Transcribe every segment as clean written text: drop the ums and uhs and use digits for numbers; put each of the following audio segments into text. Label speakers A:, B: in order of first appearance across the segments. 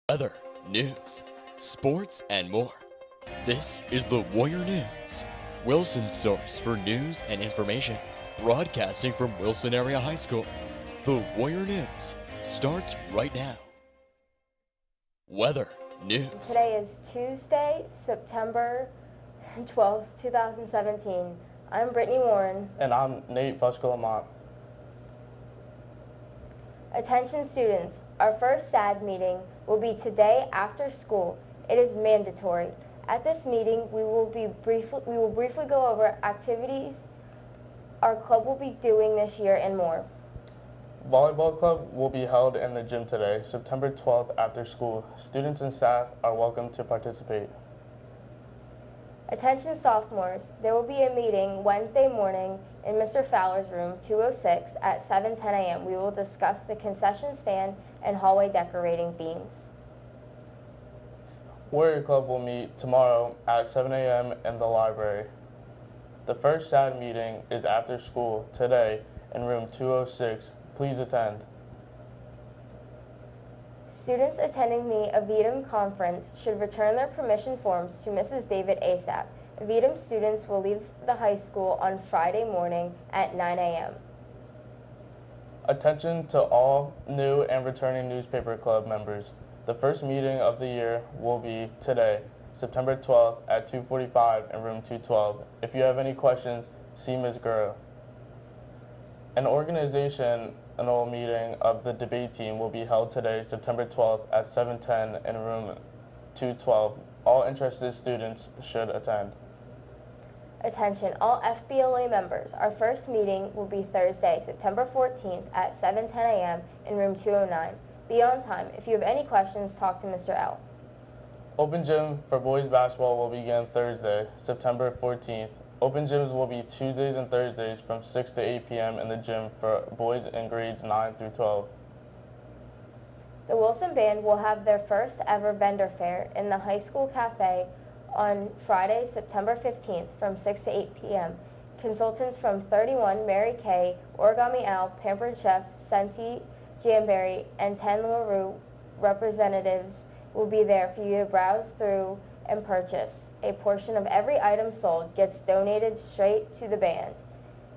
A: Weather, news, sports, and more. This is the Warrior News, Wilson's source for news and information. Broadcasting from Wilson Area High School, the Warrior News starts right now. Weather, news.
B: Today is Tuesday, September 12th, 2017. I'm Brittany Warren.
C: And I'm Nate Fusco-Lamont.
B: Attention students, our first SAD meeting will be today after school. It is mandatory. At this meeting, we will briefly go over activities our club will be doing this year and more.
C: Volleyball club will be held in the gym today, September 12th after school. Students and staff are welcome to participate.
B: Attention sophomores, there will be a meeting Wednesday morning in Mr. Fowler's room 206 at 7:10 a.m. We will discuss the concession stand and hallway decorating themes.
C: Warrior Club will meet tomorrow at 7 a.m. in the library. The first SAD meeting is after school today in room 206. Please attend.
B: Students attending the Avidum conference should return their permission forms to Mrs. David ASAP. Avidum students will leave the high school on Friday morning at 9 a.m.
C: Attention to all new and returning newspaper club members. The first meeting of the year will be today, September 12th at 2:45 in room 212. If you have any questions, see Ms. Gurrow. An organizational meeting of the debate team will be held today, September 12th at 7:10 in room 212. All interested students should attend.
B: Attention, all FBLA members. Our first meeting will be Thursday, September 14th at 7:10 a.m. in room 209. Be on time. If you have any questions, talk to Mr. L.
C: Open gym for boys basketball will begin Thursday, September 14th. Open gyms will be Tuesdays and Thursdays from 6 to 8 p.m. in the gym for boys in grades 9 through 12.
B: The Wilson Band will have their first ever vendor fair in the high school cafe on Friday, September 15th from 6 to 8 p.m. Consultants from 31, Mary Kay, Origami Al, Pampered Chef, Senti, Jamberry, and 10 LaRue representatives will be there for you to browse through and purchase. A portion of every item sold gets donated straight to the band.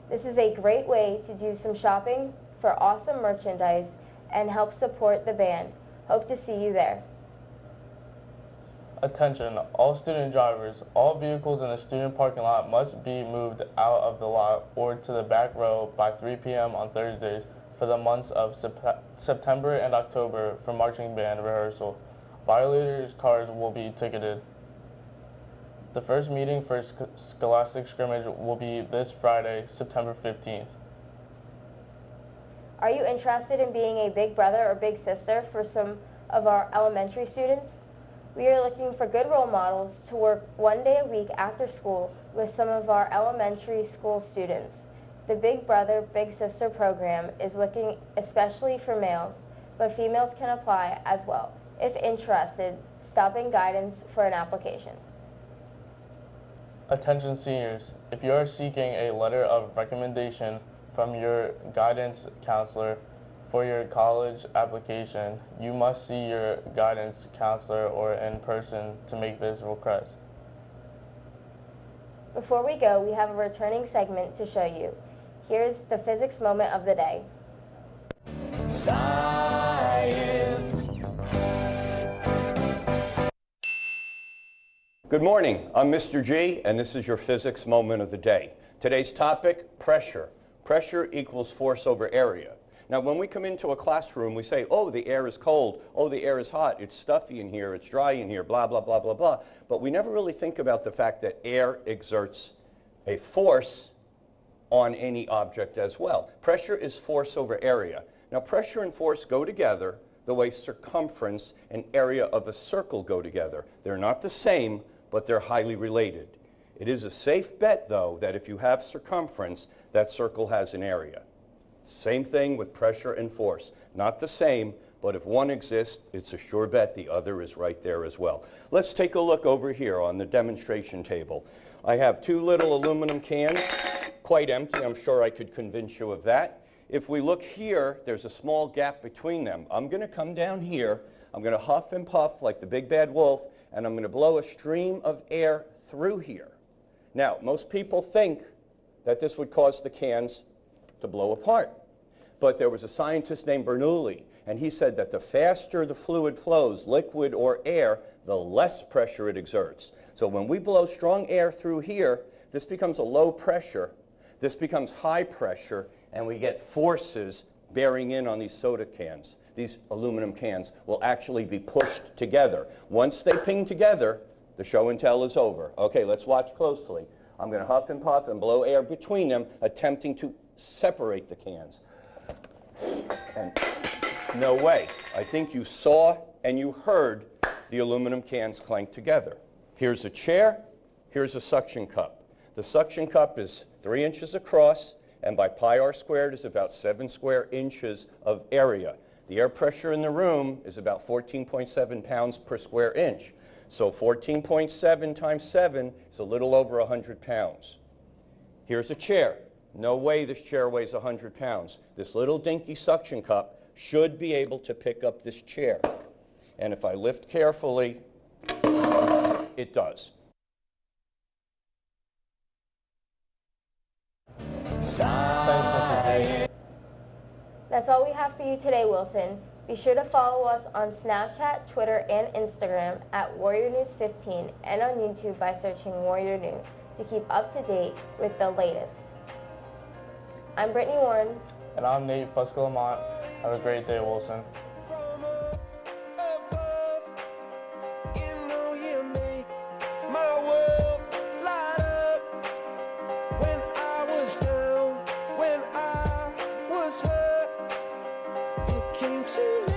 B: This is a great way to do some shopping for awesome merchandise and help support the band. Hope to see you there.
C: Attention, all student drivers. All vehicles in the student parking lot must be moved out of the lot or to the back row by 3 p.m. on Thursdays for the months of September and October for marching band rehearsal. Violators' cars will be ticketed. The first meeting for Scholastic Scrimmage will be this Friday, September 15th.
B: Are you interested in being a big brother or big sister for some of our elementary students? We are looking for good role models to work one day a week after school with some of our elementary school students. The Big Brother, Big Sister program is looking especially for males, but females can apply as well. If interested, stop in guidance for an application.
C: Attention seniors, if you are seeking a letter of recommendation from your guidance counselor for your college application, you must see your guidance counselor or in person to make this request.
B: Before we go, we have a returning segment to show you. Here's the physics moment of the day.
D: Science. Good morning, I'm Mr. G, and this is your physics moment of the day. Today's topic, pressure. Pressure equals force over area. Now, when we come into a classroom, we say, oh, the air is cold, oh, the air is hot, it's stuffy in here, it's dry in here, blah, blah, blah, blah, blah. But we never really think about the fact that air exerts a force on any object as well. Pressure is force over area. Now, pressure and force go together the way circumference and area of a circle go together. They're not the same, but they're highly related. It is a safe bet, though, that if you have circumference, that circle has an area. Same thing with pressure and force. Not the same, but if one exists, it's a sure bet the other is right there as well. Let's take a look over here on the demonstration table. I have two little aluminum cans, quite empty. I'm sure I could convince you of that. If we look here, there's a small gap between them. I'm going to come down here. I'm going to huff and puff like the big bad wolf, and I'm going to blow a stream of air through here. Now, most people think that this would cause the cans to blow apart. But there was a scientist named Bernoulli, and he said that the faster the fluid flows, liquid or air, the less pressure it exerts. So when we blow strong air through here, this becomes a low pressure, this becomes high pressure, and we get forces bearing in on these soda cans. These aluminum cans will actually be pushed together. Once they ping together, the show and tell is over. Okay, let's watch closely. I'm going to huff and puff and blow air between them, attempting to separate the cans. And no way. I think you saw and you heard the aluminum cans clank together. Here's a chair, here's a suction cup. The suction cup is 3 inches across, and by pi r squared is about 7 square inches of area. The air pressure in the room is about 14.7 pounds per square inch. So 14.7 times 7 is a little over 100 pounds. Here's a chair. No way this chair weighs 100 pounds. This little dinky suction cup should be able to pick up this chair. And if I lift carefully, it does.
C: Thanks, Mr. J.
B: That's all we have for you today, Wilson. Be sure to follow us on Snapchat, Twitter, and Instagram at Warrior News 15 and on YouTube by searching Warrior News to keep up to date with the latest. I'm Brittany Warren.
C: And I'm Nate Fusco-Lamont. Have a great day, Wilson.
E: From above, you know you make my world light up. When I was down, when I was hurt, you came to me.